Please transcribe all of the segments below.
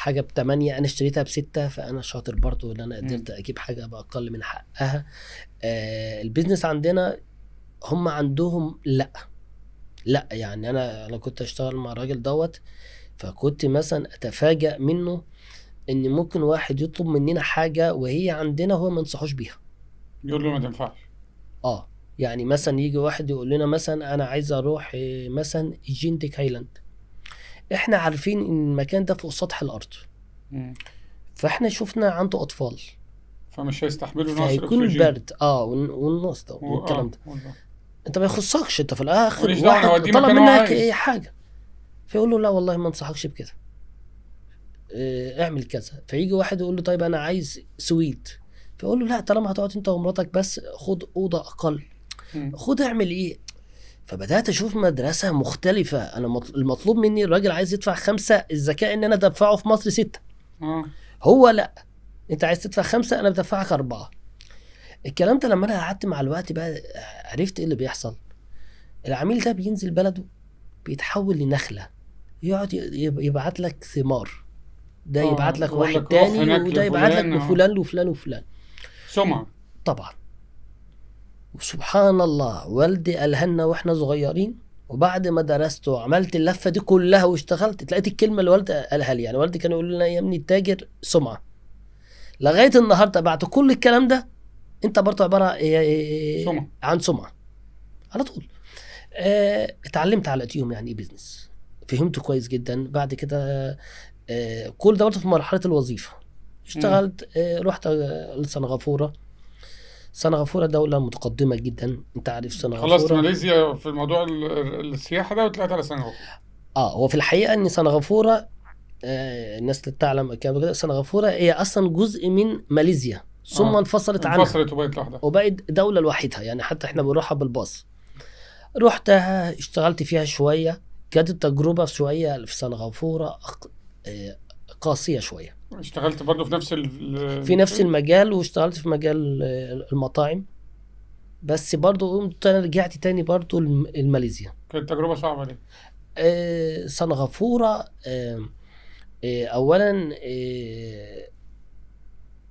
حاجه ب8 انا اشتريتها ب6، فانا شاطر برضو ان انا قدرت اجيب حاجه باقل من حقها. البيزنس عندنا هم عندهم لا يعني انا كنت اشتغل مع الراجل دوت، فكنت مثلا اتفاجأ منه ان ممكن واحد يطلب مننا حاجه وهي عندنا هو ما ينصحوش بيها. يقول له ما تنفعش. يعني مثلا يجي واحد يقول لنا مثلا انا عايز اروح مثلا جينتك هايلاند، احنا عارفين ان المكان ده فوق سطح الارض، مم. فاحنا شفنا عنده اطفال فمش هيستحملوا نقص فهيكون الاكسجين. برد والنص ده والكلام ده. والله. انت ما يخصكش، انت في الاخر ماليش دعوه، انا واحد هوديه طلب مكان هو منك ايه عايز. حاجه، فيقول له لا والله ما انصحكش بكده، اعمل كذا. فيجي واحد يقول له طيب انا عايز سويت، فيقول له لا طالما هتقعد انت ومراتك بس خد اوضه اقل، مم. خد اعمل ايه. فبدات اشوف مدرسه مختلفه. انا المطلوب مني الراجل عايز يدفع 5، الذكاء ان انا ادفعه في مصر 6، اه. هو لا انت عايز تدفع 5 انا بدفعك 4. الكلام ده لما انا قعدت مع الوقت بقى عرفت ايه اللي بيحصل. العميل ده بينزل بلده بيتحول لنخلة، يقعد يبعت لك ثمار، ده يبعت لك يقول واحد لك روح تاني هناك وده يبعت لك لفلان. لفلان وفلان وفلان. سمعة. طبعا. وسبحان الله والدي ألهنا واحنا صغيرين، وبعد ما درست وعملت اللفة دي كلها واشتغلت تلاقيت الكلمة اللي والدي قالها لي. يعني والدي كان يقول لنا يا ابني التاجر سمعة، لغاية النهاردة بعد كل الكلام ده انت برضه عبارة سمعة. عن سمعة على طول. اتعلمت على قديم يعني ايه بيزنس، فهمته كويس جدا. بعد كده كل ده برضه في مرحلة الوظيفة مم. اشتغلت. رحت لسنغافورة. سنغافورة دولة متقدمة جدا، انت عارف خلصت سنغافورة. ماليزيا في الموضوع السياحة ده وطلعت على سنغافورة. هو في الحقيقة ان سنغافورة الناس اللي تعلم كده سنغافورة هي اصلا جزء من ماليزيا ثم اه، انفصلت عنها انفصلت وبقت لوحدها. وبقت دولة لوحدها. يعني حتى احنا مم. بنروحها بالباص. رحتها اشتغلت فيها شوية، كانت التجربة شوية في سنغافورة قاسية شوية اشتغلت برضو في نفس في نفس الفيلد. المجال، واشتغلت في مجال المطاعم. بس برضو قمت أنا رجعت تاني برضو الماليزيا. كانت تجربة صعبة دي. سنغافورة أولا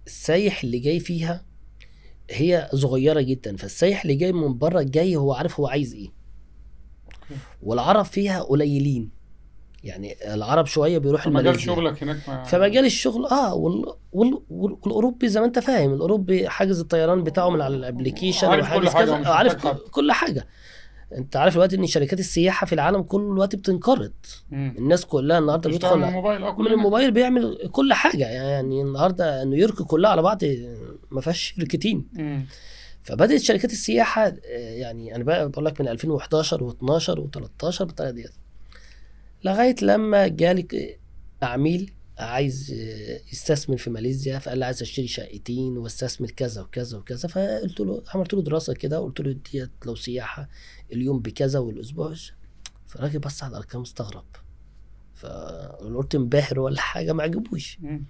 السايح اللي جاي فيها هي صغيرة جدا، فالسايح اللي جاي من بره جاي هو عارف هو عايز ايه. اوكي. والعرب فيها قليلين، يعني العرب شوية بيروح فمجال الماليزيا. شغلك هناك ما. فمجال الشغل والاوروبي زي ما انت فاهم، الاوروبي حاجز الطيران بتاعه من على الابليكيشن عارف كل وحاجز حاجة كذا، ومش عارف محتاج حد. كل حاجه. انت عارف الوقت ان شركات السياحه في العالم كله الوقت بتنقرض. مم. الناس كلها النهارده تشتغل من بيدخل الموبايل من كلنا. الموبايل بيعمل كل حاجه. يعني النهارده نيويورك كلها على بعض ما فيهاش شركتين. مم. فبدات شركات السياحه يعني انا بقى بقول لك من 2011 و12 و13 بالطريقه ديت، لغايه لما جالك عميل عايز يستثمر في ماليزيا، فقال لي عايز اشتري شقتين واستثمر كذا وكذا وكذا. فقلت له عملت له دراسه كده، قلت له ديت لو سياحه اليوم بكذا والاسبوع. فالراجل بص على الارقام استغرب، فقلت انبهر ولا حاجه ما عجبوش. مم.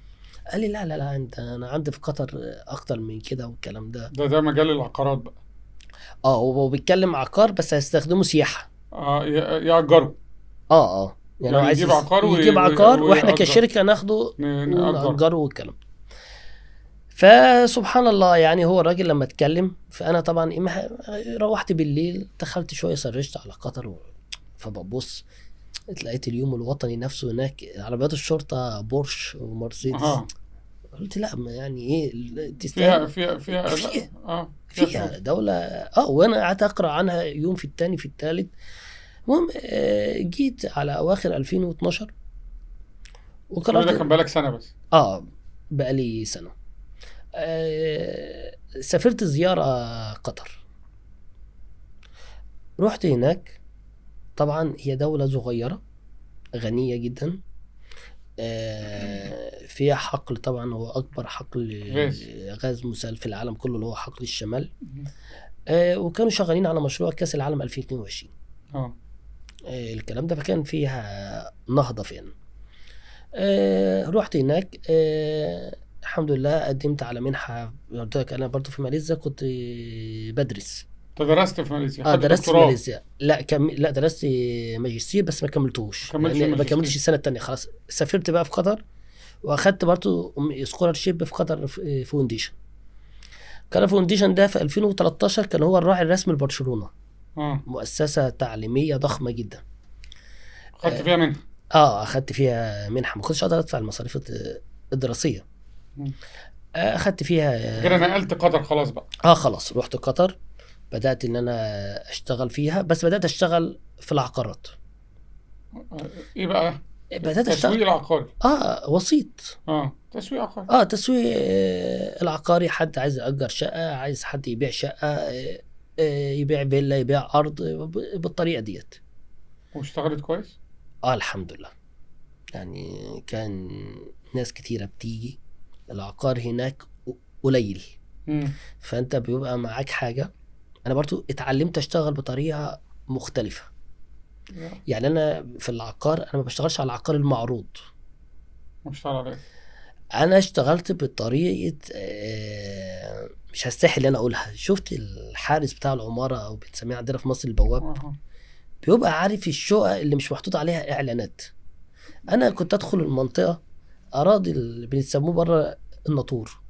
قال لي لا لا لا انا عندي في قطر اكتر من كده والكلام ده. ده مجال العقارات بقى. هو بيتكلم عقار بس هيستخدمه سياحه. يأجروا. يعني هو يعني عايز يجيب عقار يجيب عقار واحنا ويأجر. كشركه ناخده نأجره. ونأجره والكلام. فسبحان الله يعني هو الراجل لما اتكلم، فانا طبعا روحت بالليل دخلت شويه سرشت على قطر فببص لقيت اليوم الوطني نفسه هناك عربيات الشرطه بورش ومرسيدس. اه. قلت لا يعني ايه فيها تستاهل. فيها فيها لا. فيها فيها فيها فلوس. دولة. وانا قعدت اقرا عنها يوم في التاني في التالت. المهم جيت على اواخر 2012 كل ده كان وقررت. بقالك سنة بس. بقالي سنة. سافرت زيارة قطر. رحت هناك، طبعا هي دولة صغيرة غنية جدا. فيها حقل، طبعا هو أكبر حقل غاز. غاز مسال في العالم كله اللي هو حقل الشمال. مم. وكانوا شغالين على مشروع كأس العالم 2022. اه. الكلام ده، فكان فيها نهضة فين. رحت هناك. الحمد لله قدمت على منحة. قلت لك أنا برضو في ماليزيا كنت بدرس. انت درست في ماليزيا، خدت درست في دكتوراه؟ ماليزيا. لا درست ماجستير بس ما ما كملتوش كملتش لأن ما كملتش الماجستير. السنة التانية. خلاص سافرت بقى في قطر واخدت برضو سكولارشيب في قطر فونديشن. قطر فونديشن ده في 2013 كان هو الراعي الرسمي لبرشلونة، مؤسسة تعليمية ضخمة جدا. خدت فيها منها؟ اخدت فيها منحة، ما كنتش اقدر ادفع المصاريف الدراسية. اخدت فيها كده نقلت قطر خلاص بقى؟ خلاص رحت قطر، بدأت ان انا اشتغل فيها، بس بدأت اشتغل في العقارات. ايه بقى؟ بدأت تسويق العقاري؟ وسيط. تسويق عقاري. تسويق العقاري، حد عايز يأجر شقة، عايز حد يبيع شقة، يبيع فيلا، يبيع أرض، بالطريقة ديت. واشتغلت كويس؟ الحمد لله. يعني كان ناس كتيرة بتيجي، العقار هناك قليل، فأنت بيبقى معاك حاجة. أنا برضو اتعلمت أشتغل بطريقة مختلفة. يعني أنا في العقار أنا ما بشتغلش على العقار المعروض. بشتغل عليه؟ انا اشتغلت بطريقه مش هستحي اللي انا اقولها. شفت الحارس بتاع العماره، او بنسميه عندنا في مصر البواب، بيبقى عارف الشقق اللي مش محطوط عليها اعلانات. انا كنت ادخل المنطقه، اراضي اللي بنسموه بره الناطور،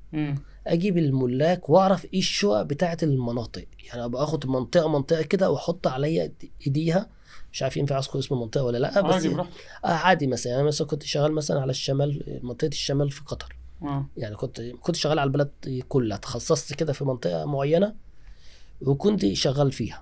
اجيب الملاك واعرف ايه الشقق بتاعه المناطق. يعني ابقى اخد منطقه كده واحط عليا ايديها. مش عارف ينفع اذكر اسم المنطقه ولا لا، بس عادي. مثلا انا كنت شغال مثلا على الشمال، منطقه الشمال في قطر. يعني كنت شغال على البلد كلها، تخصصت كده في منطقه معينه وكنت شغال فيها.